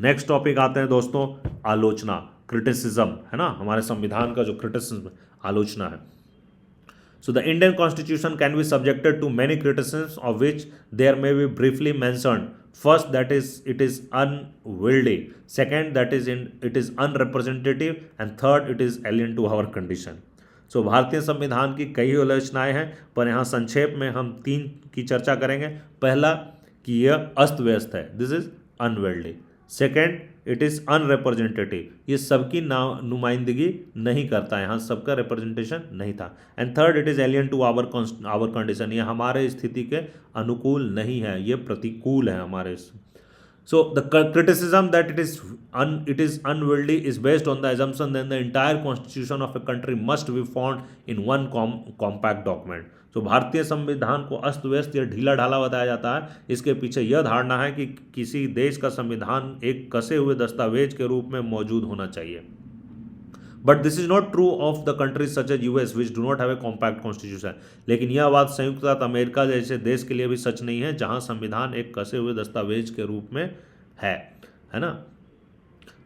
Next topic आते हैं दोस्तों, आलोचना, क्रिटिसिज्म, है ना, हमारे संविधान का जो क्रिटिसिज्म, आलोचना है. So the Indian Constitution can be subjected to many criticisms, of which there may be briefly mentioned. First, that is it is unwieldy. Second, that is it is unrepresentative, and third, it is alien to our condition. So भारतीय संविधान की कई आलोचनाएं हैं, पर यहाँ संक्षेप में हम तीन की चर्चा करेंगे. पहला, कि यह अस्त व्यस्त है, this is unwieldy. Second, it is unrepresentative, ये सबकी नुमाइंदगी नहीं करता, यहाँ सबका रिप्रेजेंटेशन नहीं था. And third, it is alien to our condition, ये हमारे स्थिति के अनुकूल नहीं है, ये प्रतिकूल है हमारे. So the criticism that it is unwieldy is based on the assumption that the entire constitution of a country must be found in one compact document. So भारतीय संविधान को अस्त व्यस्त या ढीला ढाला बताया जाता है. इसके पीछे यह धारणा है कि किसी देश का संविधान एक कसे हुए दस्तावेज के रूप में मौजूद होना चाहिए. But this is not true of the countries such as US which do not have a compact constitution. लेकिन यह बात संयुक्त राज्य अमेरिका जैसे देश के लिए भी सच नहीं है, जहां संविधान एक कसे हुए दस्तावेज के रूप में है ना.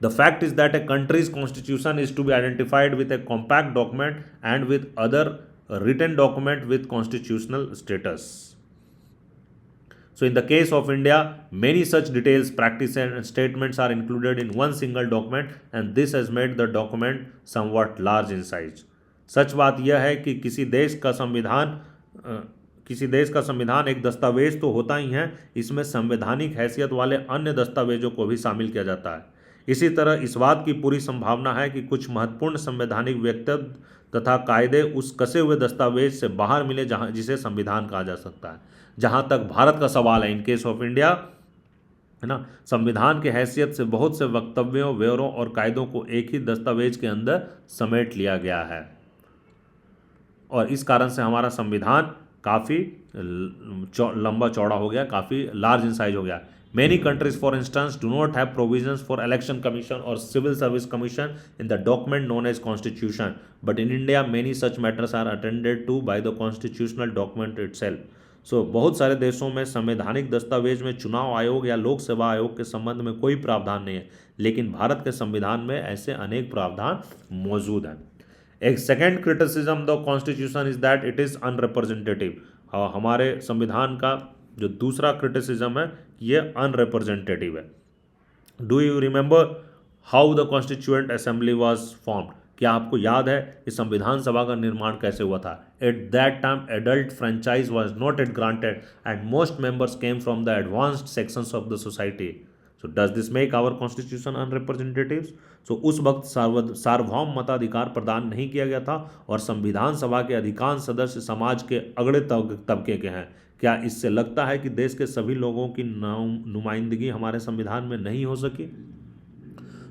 The fact is that a country's constitution is to be identified with a compact document and with other written document with constitutional status. So in the case of India, many such details, practices and statements are included in one single document, and this has made the document somewhat large in size. सच बात यह है कि किसी देश का संविधान एक दस्तावेज तो होता ही है, इसमें संवैधानिक हैसियत वाले अन्य दस्तावेजों को भी शामिल किया जाता है. इसी तरह इस बात की पूरी संभावना है कि कुछ महत्वपूर्ण संवैधानिक वक्तव्य तथा कायदे उस कसे हुए दस्तावेज से बाहर मिले जिसे संविधान कहा जा सकता है. जहां तक भारत का सवाल है, इन केस ऑफ इंडिया, है ना, संविधान की हैसियत से बहुत से वक्तव्यों, ब्यौरों और कायदों को एक ही दस्तावेज के अंदर समेट लिया गया है, और इस कारण से हमारा संविधान काफ़ी लंबा चौड़ा हो गया, काफ़ी लार्ज इन साइज हो गया. Many countries, for instance, do not have provisions for election commission or civil service commission in the document known as constitution. But in India, many such matters are attended to by the constitutional document itself. So बहुत सारे देशों में संवैधानिक दस्तावेज में चुनाव आयोग या लोक सेवा आयोग के संबंध में कोई प्रावधान नहीं है, लेकिन भारत के संविधान में ऐसे अनेक प्रावधान मौजूद हैं. एक second criticism the constitution is that it is unrepresentative. हमारे संविधान का जो दूसरा क्रिटिसिज्म है, ये अनरिप्रेजेंटेटिव है. Do you remember how the constituent assembly was formed? क्या आपको याद है कि संविधान सभा का निर्माण कैसे हुआ था? At that time adult franchise was not at granted and most members came from the advanced sections of the society. So does this make our constitution unrepresentative? So उस वक्त सार्वभौम मताधिकार प्रदान नहीं किया गया था और संविधान सभा के अधिकांश सदस्य समाज के अगड़े तबके के हैं. क्या इससे लगता है कि देश के सभी लोगों की नुमाइंदगी हमारे संविधान में नहीं हो सकी?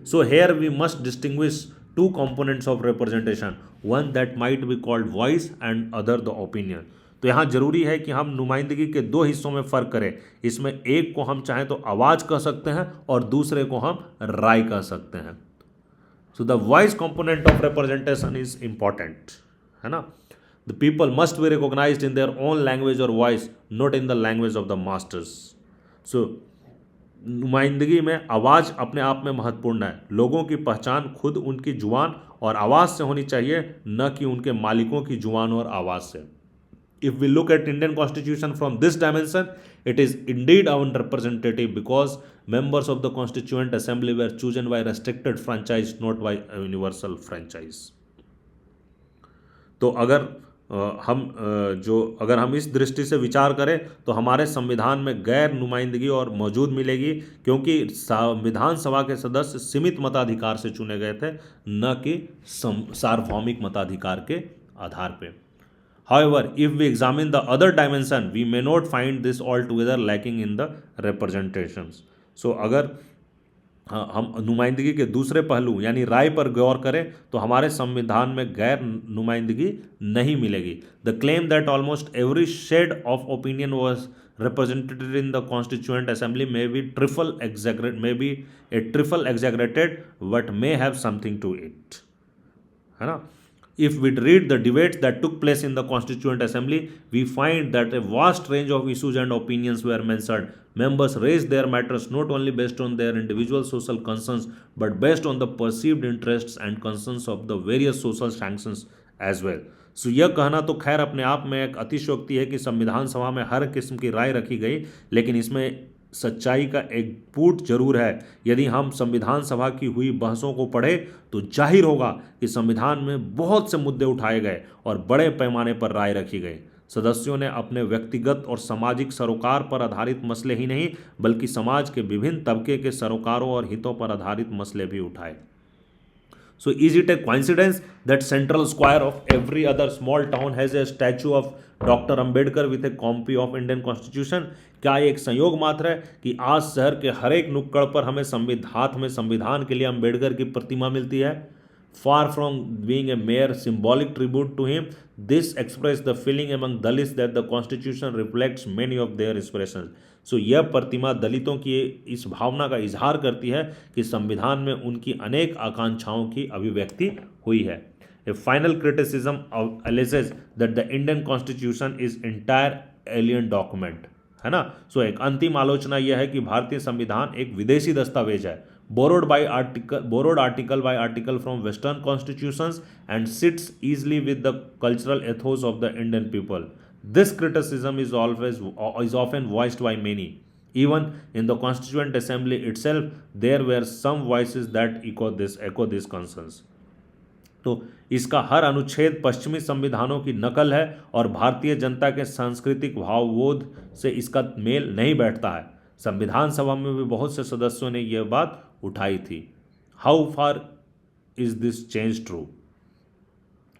So here we must distinguish two components of representation, one that might be called voice and other the opinion. तो यहाँ जरूरी है कि हम नुमाइंदगी के दो हिस्सों में फ़र्क करें. इसमें एक को हम चाहें तो आवाज़ कह सकते हैं और दूसरे को हम राय कह सकते हैं. So the voice component of representation is important, है ना. The people must be recognized in their own language or voice, not in the language of the masters. So, नुमाइंदगी में आवाज़ अपने आप में महत्वपूर्ण है. लोगों की पहचान खुद उनकी जुबान और आवाज़ से होनी चाहिए, न कि उनके मालिकों की जुबान और आवाज़ से. If we look at Indian Constitution from this dimension, it is indeed unrepresentative because members of the Constituent Assembly were chosen by restricted franchise, not by a universal franchise. तो अगर हम इस दृष्टि से विचार करें तो हमारे संविधान में गैर नुमाइंदगी और मौजूद मिलेगी, क्योंकि संविधान सभा के सदस्य सीमित मताधिकार से चुने गए थे, न कि सार्वभौमिक मताधिकार के आधार पे. However, if we examine the other dimension, we may not find this altogether lacking in the representations. So अगर हम नुमाइंदगी के दूसरे पहलू यानी राय पर गौर करें तो हमारे संविधान में गैर नुमाइंदगी नहीं मिलेगी. The claim that almost every shade of opinion was represented in the constituent assembly may be a trifle exaggerated but may have something to it, है ना. if we read the debates that took place in the Constituent Assembly, we find that a vast range of issues and opinions were mentioned. Members raised their matters not only based on their individual social concerns, but based on the perceived interests and concerns of the various social sanctions as well. सो यह कहना तो खैर अपने आप में एक अतिशयोक्ति है कि संविधान सभा में हर किस्म की राय रखी गई, लेकिन इसमें सच्चाई का एक फूट जरूर है। यदि हम संविधान सभा की हुई बहसों को पढ़े तो जाहिर होगा कि संविधान में बहुत से मुद्दे उठाए गए और बड़े पैमाने पर राय रखी गई। सदस्यों ने अपने व्यक्तिगत और सामाजिक सरोकार पर आधारित मसले ही नहीं, बल्कि समाज के विभिन्न तबके के सरोकारों और हितों पर आधारित मसले भी उठाए। So is it a coincidence that Central Square of every other small town has a statue of doctor Ambedkar with A copy of Indian constitution? क्या ये एक संयोग मात्र है कि आज शहर के हर एक नुक्कड़ पर हमें हाथ में संविधान के लिए अंबेडकर की प्रतिमा मिलती है? Far from being a mere symbolic tribute to him, this expressed the feeling among Dalits that the Constitution reflects many of their aspirations. So यह प्रतिमा दलितों की इस भावना का इजहार करती है कि संविधान में उनकी अनेक आकांक्षाओं की अभिव्यक्ति हुई है। A final criticism alleges that the Indian Constitution is entire alien document, है ना। सो एक अंतिम आलोचना यह है कि भारतीय संविधान एक विदेशी दस्तावेज है, borrowed article by article from Western constitutions and sits easily with the cultural ethos of the Indian people. This criticism is often voiced by many. Even in the Constituent Assembly itself, there were some voices that echo these concerns. तो इसका हर अनुच्छेद पश्चिमी संविधानों की नकल है और भारतीय जनता के सांस्कृतिक भावबोध से इसका मेल नहीं बैठता है। संविधान सभा में भी बहुत से सदस्यों ने यह बात उठाई थी। How far is this change true,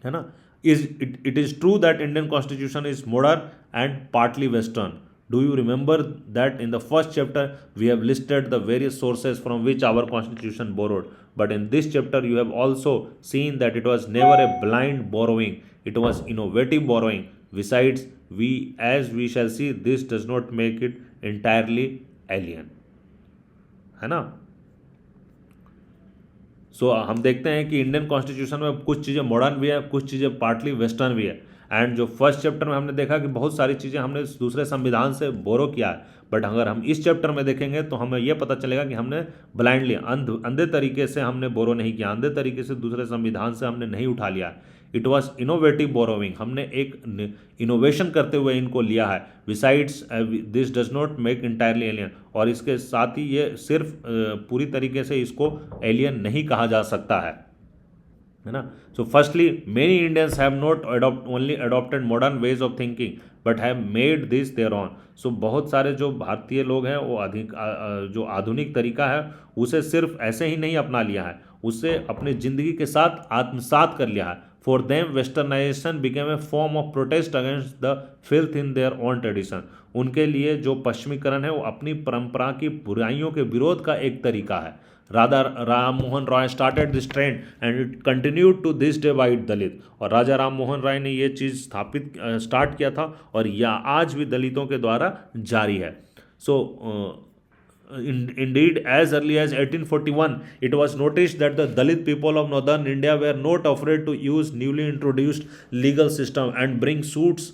है ना। It is true that Indian constitution is modern and partly western. Do you remember that in the first chapter we have listed the various sources from which our constitution borrowed? But in this chapter you have also seen that it was never a blind borrowing, it was innovative borrowing. Besides, as we shall see, this does not make it entirely alien, है ना। सो हम देखते हैं कि Indian constitution में कुछ चीज़ें modern भी है, कुछ चीज़ें पार्टली वेस्टर्न भी है। एंड जो फर्स्ट चैप्टर में हमने देखा कि बहुत सारी चीज़ें हमने दूसरे संविधान से बोरो किया है, बट अगर हम इस चैप्टर में देखेंगे तो हमें यह पता चलेगा कि हमने ब्लाइंडली अंधे तरीके से हमने बोरो नहीं किया, अंधे तरीके से दूसरे संविधान से हमने नहीं उठा लिया। इट वॉज इनोवेटिव बोरोविंग, हमने एक इनोवेशन करते हुए इनको लिया है। Besides this does not make entirely alien, और इसके साथ ही ये सिर्फ पूरी तरीके से इसको एलियन नहीं कहा जा सकता है ना। So firstly many Indians have not only adopted modern ways of thinking but have made this their own. So बहुत सारे जो भारतीय लोग हैं वो जो आधुनिक तरीका है उसे सिर्फ ऐसे ही नहीं अपना लिया है, उसे अपनी ज़िंदगी के साथ आत्मसात कर लिया है. For them westernization became a form of protest against the filth in their own tradition. उनके लिए जो पश्चिमीकरण है वो अपनी परंपरा की बुराइयों के विरोध का एक तरीका है. Raja Ram Mohan Roy started this trend and it continued to this day by Dalit. और राजा राम मोहन राय ने ये चीज़ स्टार्ट किया था और यह आज भी दलितों के द्वारा जारी है. सो indeed, as early as 1841, it was noticed that the Dalit people of northern India were not afraid to use newly introduced legal system and bring suits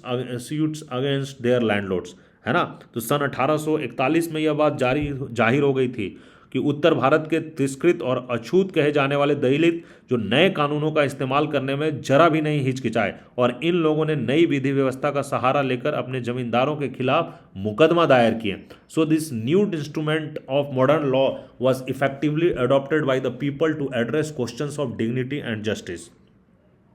against their landlords. है ना. तो सन 1841 में यह बात जाहिर हो गई थी कि उत्तर भारत के तिरस्कृत और अछूत कहे जाने वाले दलित जो नए कानूनों का इस्तेमाल करने में जरा भी नहीं हिचकिचाए और इन लोगों ने नई विधि व्यवस्था का सहारा लेकर अपने जमींदारों के खिलाफ मुकदमा दायर किए. So this new instrument of modern law was effectively adopted by the people to address questions of dignity and justice.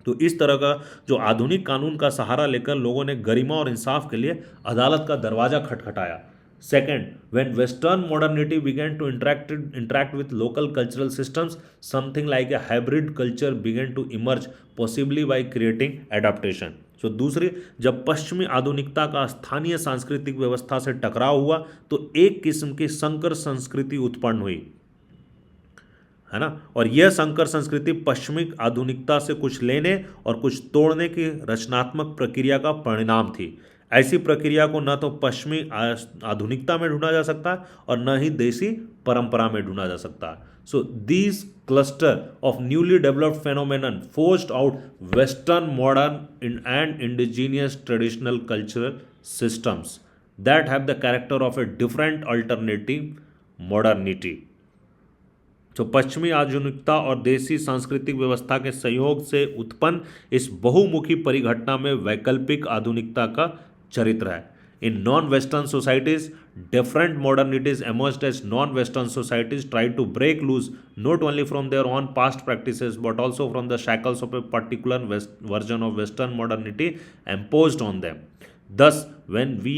तो इस तरह का जो आधुनिक कानून का सहारा लेकर लोगों ने गरिमा और इंसाफ के लिए अदालत का दरवाजा खटखटाया. Second, when Western modernity began to interact with local cultural systems, something like a hybrid culture began to emerge, possibly by creating adaptation. So दूसरी, जब पश्चिमी आधुनिकता का स्थानीय सांस्कृतिक व्यवस्था से टकराव हुआ तो एक किस्म की संकर संस्कृति उत्पन्न हुई, है ना. और यह संकर संस्कृति पश्चिमी आधुनिकता से कुछ लेने और कुछ तोड़ने की रचनात्मक प्रक्रिया का परिणाम थी. ऐसी प्रक्रिया को न तो पश्चिमी आधुनिकता में ढूंढा जा सकता है और न ही देसी परंपरा में ढूंढा जा सकता है. So these cluster of newly developed phenomenon forced out Western modern and indigenous traditional cultural systems that have the character of a different alternative modernity. तो पश्चिमी आधुनिकता और देसी सांस्कृतिक व्यवस्था के संयोग से उत्पन्न इस बहुमुखी परिघटना में वैकल्पिक आधुनिकता का चरित्र है. In non western societies different modernities emerged as non-Western societies tried to break loose not only from their own past practices but also from the shackles of a particular version of Western modernity imposed on them. Thus, when we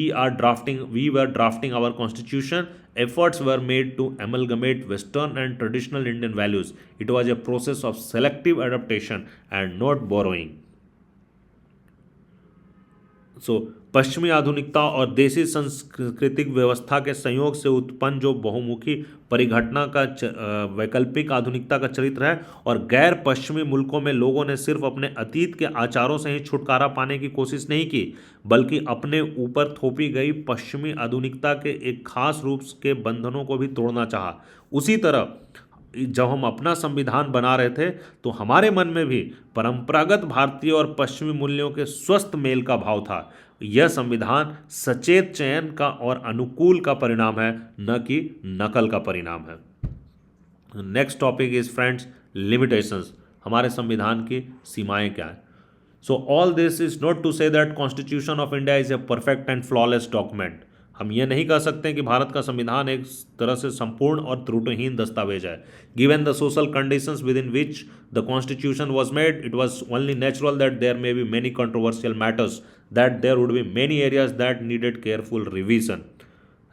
were drafting our constitution, efforts were made to amalgamate Western and traditional Indian values. It was a process of selective adaptation and not borrowing. पश्चिमी आधुनिकता और देसी सांस्कृतिक व्यवस्था के संयोग से उत्पन्न जो बहुमुखी परिघटना का वैकल्पिक आधुनिकता का चरित्र है और गैर पश्चिमी मुल्कों में लोगों ने सिर्फ अपने अतीत के आचारों से ही छुटकारा पाने की कोशिश नहीं की बल्कि अपने ऊपर थोपी गई पश्चिमी आधुनिकता के एक खास रूप के बंधनों को भी तोड़ना चाहा. उसी तरह जब हम अपना संविधान बना रहे थे तो हमारे मन में भी परंपरागत भारतीय और पश्चिमी मूल्यों के स्वस्थ मेल का भाव था. यह संविधान सचेत चयन का और अनुकूल का परिणाम है, न कि नकल का परिणाम है. Next topic is friends limitations. हमारे संविधान की सीमाएं क्या है. So all this is not to say that constitution of India is a perfect and flawless document. हम ये नहीं कह सकते कि भारत का संविधान एक तरह से संपूर्ण और त्रुटिहीन दस्तावेज है. Given the social conditions within which the constitution was made, it was only natural that there may be many controversial matters, that there would be many areas that needed careful revision.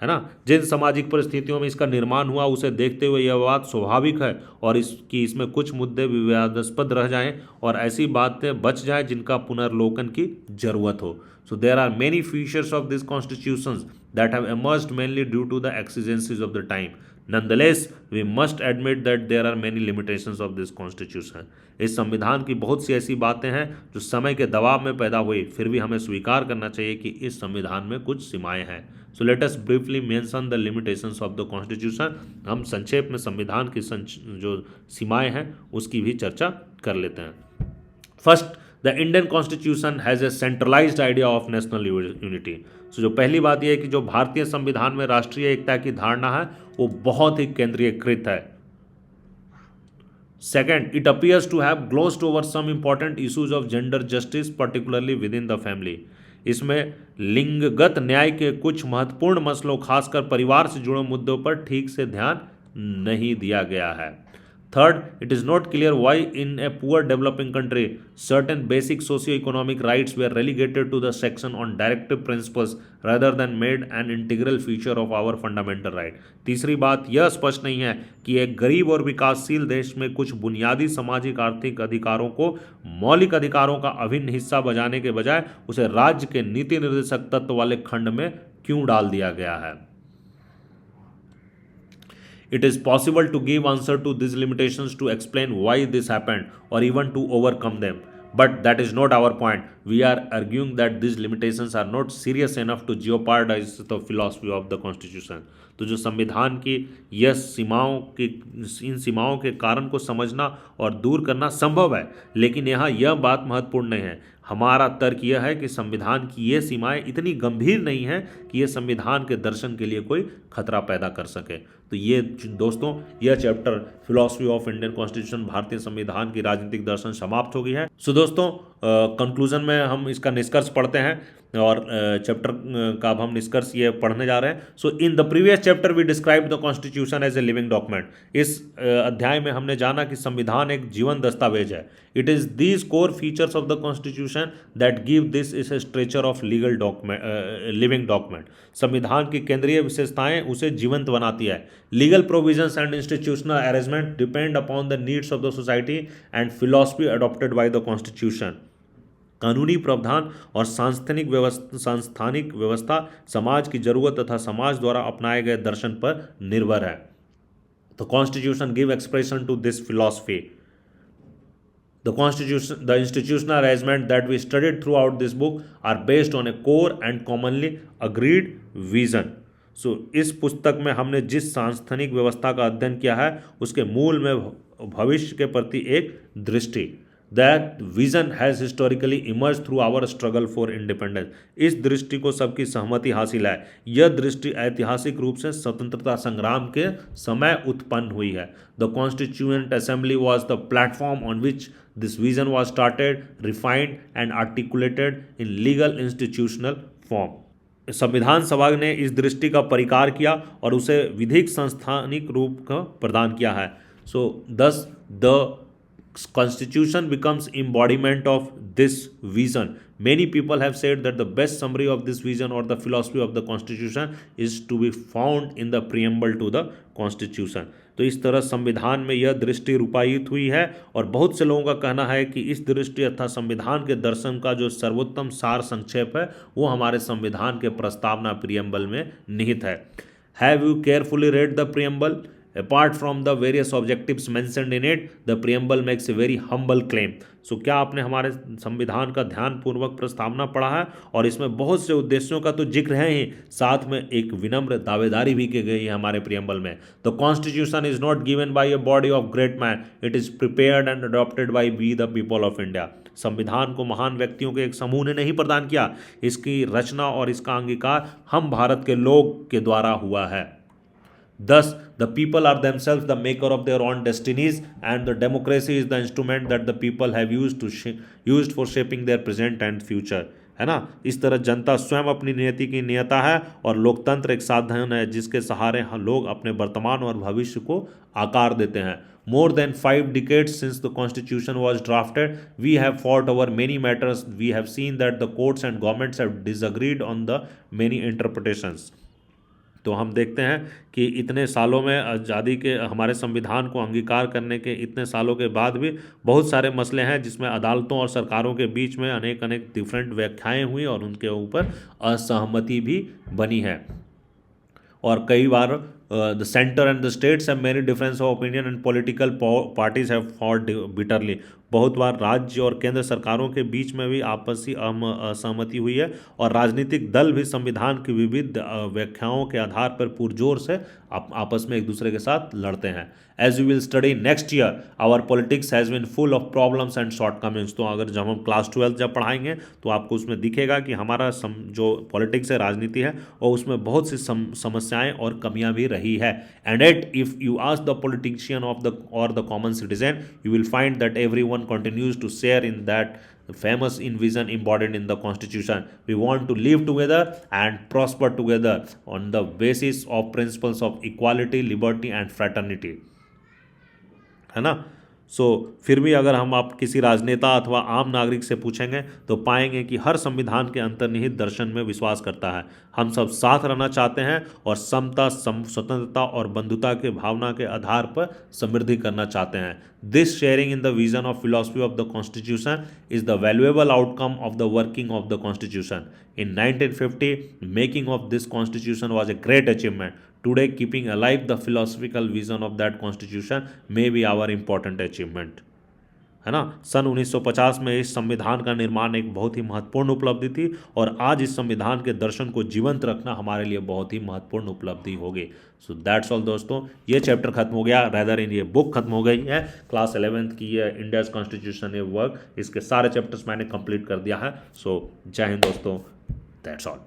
है ना. जिन सामाजिक परिस्थितियों में इसका निर्माण हुआ उसे देखते हुए यह बात स्वाभाविक है और इसमें कुछ मुद्दे विवादास्पद रह जाएं और ऐसी बातें बच जाएं जिनका पुनर्लोकन की जरूरत हो. So there are many features of these constitutions that have emerged mainly due to the exigencies of the time. Nonetheless, we must admit that there are many limitations of this constitution. इस संविधान की बहुत सी ऐसी बातें हैं जो समय के दबाव में पैदा हुई, फिर भी हमें स्वीकार करना चाहिए कि इस संविधान में कुछ सीमाएं हैं. So let us briefly mention the limitations of the constitution. हम संक्षेप में संविधान की जो सीमाएं हैं उसकी भी चर्चा कर लेते हैं. First, the Indian constitution has a centralised idea of national unity. So जो पहली बात यह है कि जो भारतीय संविधान में राष्ट्रीय एकता की धारणा है वो बहुत ही केंद्रीयकृत है. Second, it appears to have glossed over some important issues of gender justice particularly within the family. इसमें लिंगगत न्याय के कुछ महत्वपूर्ण मसलों खासकर परिवार से जुड़े मुद्दों पर ठीक से ध्यान नहीं दिया गया है. Third, it is not clear why in a poor developing country certain basic socio-economic rights were relegated to the section on directive principles rather than made an integral feature of our fundamental right. तीसरी बात यह स्पष्ट नहीं है कि एक गरीब और विकासशील देश में कुछ बुनियादी सामाजिक आर्थिक अधिकारों को मौलिक अधिकारों का अभिन्न हिस्सा बजाने के बजाय उसे राज्य के नीति निर्देशक तत्व वाले खंड में क्यों डाल दिया गया है. It is possible to give answer to these limitations to explain why this happened or even to overcome them. But that is not our point. We are arguing that these limitations are not serious enough to jeopardize the philosophy of the Constitution. तो जो संविधान की इन सीमाओं के कारण को समझना और दूर करना संभव है, लेकिन यहाँ यह बात महत्वपूर्ण नहीं है. हमारा तर्क यह है कि संविधान की ये सीमाएं इतनी गंभीर नहीं हैं कि ये संविधान के दर्शन के लिए कोई खतरा पैदा कर सके. तो ये दोस्तों यह chapter philosophy of Indian constitution भारतीय संविधान की राजनीतिक दर्शन समाप्त हो गई है. सो दोस्तों कंक्लूजन में हम इसका निष्कर्ष पढ़ते हैं और चैप्टर का अब हम निष्कर्ष ये पढ़ने जा रहे हैं. So in the previous chapter we describe the constitution as a living document. इस अध्याय में हमने जाना कि संविधान एक जीवन दस्तावेज है. It is these core features of the constitution that give this is a stretcher of legal living document. संविधान की केंद्रीय विशेषताएं उसे जीवंत बनाती है. Legal provisions and institutional arrangement depend upon the needs of the society and philosophy adopted by the constitution. कानूनी प्रावधान और सांस्थानिक व्यवस्था समाज की जरूरत तथा समाज द्वारा अपनाए गए दर्शन पर निर्भर है. तो constitution give expression to this philosophy. The institutional arrangement that we studied throughout this book are based on a core and commonly agreed vision. सो इस पुस्तक में हमने जिस सांस्थानिक व्यवस्था का अध्ययन किया है उसके मूल में भविष्य के प्रति एक दृष्टि, that vision has historically emerge through our struggle for independence, इस दृष्टि को सबकी सहमति हासिल है। यह दृष्टि ऐतिहासिक रूप से स्वतंत्रता संग्राम के समय उत्पन्न हुई है। The constituent assembly was the platform on which this vision was started, refined and articulated in legal institutional form. संविधान सभा ने इस दृष्टि का परिकार किया और उसे विधिक संस्थानिक रूप का प्रदान किया है। सो दस the Constitution becomes embodiment of this vision. Many people have said that the best summary of this vision or the philosophy of the Constitution is to be found in the preamble to the Constitution. तो इस तरह संविधान में यह दृष्टि रूपायित हुई है और बहुत से लोगों का कहना है कि इस दृष्टि अर्थात संविधान के दर्शन का जो सर्वोत्तम सार संक्षेप है वो हमारे संविधान के प्रस्तावना प्रियम्बल में निहित है। Have you carefully read the preamble? Apart from the various objectives mentioned in it, the preamble makes a very humble claim. सो क्या आपने हमारे संविधान का ध्यानपूर्वक प्रस्तावना पढ़ा है? और इसमें बहुत से उद्देश्यों का तो जिक्र है ही, साथ में एक विनम्र दावेदारी भी की गई है हमारे प्रियम्बल में। The constitution is not given by a body of great man, it is prepared and adopted by we the people of India. संविधान को महान व्यक्तियों के एक समूह ने नहीं प्रदान किया, इसकी रचना और इसका अंगीकार हम भारत के लोग के द्वारा हुआ है। Thus, the people are themselves the maker of their own destinies, and the democracy is the instrument that the people have used for shaping their present and future. है ना? इस तरह जनता स्वयं अपनी नियति की नियता है और लोकतंत्र एक साधन है जिसके सहारे लोग अपने वर्तमान और भविष्य को आकार देते हैं। More than 5 decades since the constitution was drafted, we have fought over many matters. We have seen that the courts and governments have disagreed on the many interpretations. तो हम देखते हैं कि इतने सालों में आज़ादी के हमारे संविधान को अंगीकार करने के इतने सालों के बाद भी बहुत सारे मसले हैं जिसमें अदालतों और सरकारों के बीच में अनेक डिफरेंट व्याख्याएं हुई और उनके ऊपर असहमति भी बनी है। और कई बार the centre and the states have many difference of opinion and political parties have fought bitterly. बहुत बार राज्य और केंद्र सरकारों के बीच में भी आपसी असहमति हुई है और राजनीतिक दल भी संविधान की विविध व्याख्याओं के आधार पर पुरजोर से आपस में एक दूसरे के साथ लड़ते हैं। As you will study next year, our politics has been full of problems and shortcomings. तो अगर जब हम क्लास 12 जब पढ़ाएंगे तो आपको उसमें दिखेगा कि हमारा जो पॉलिटिक्स है, राजनीति है, और उसमें बहुत सी समस्याएं और कमियां भी रही है। And at if you ask the politician of the और the common citizen, you will find that everyone continues to share in that famous vision embodied in the constitution. We want to live together and prosper together on the basis of principles of equality, liberty and fraternity. है ना? फिर भी अगर हम आप किसी राजनेता अथवा आम नागरिक से पूछेंगे तो पाएंगे कि हर संविधान के अंतर्निहित दर्शन में विश्वास करता है। हम सब साथ रहना चाहते हैं और समता, स्वतंत्रता और बंधुता के भावना के आधार पर समृद्धि करना चाहते हैं। This sharing in the vision of philosophy of the constitution is the valuable outcome of the working of the constitution. In 1950, making of this constitution was a great achievement. Today, keeping alive the philosophical vision of that constitution may be our important achievement. है ना? सन 1950 में इस संविधान का निर्माण एक बहुत ही महत्वपूर्ण उपलब्धि थी और आज इस संविधान के दर्शन को जीवंत रखना हमारे लिए बहुत ही महत्वपूर्ण उपलब्धि होगी। सो दैट्स ऑल दोस्तों, ये चैप्टर खत्म हो गया, रैदर इन ये बुक खत्म हो गई है। क्लास 11th की ये इंडियाज कॉन्स्टिट्यूशन ए वर्क, इसके सारे चैप्टर्स मैंने कंप्लीट कर दिया है। सो जय हिंद दोस्तों, दैट्स ऑल।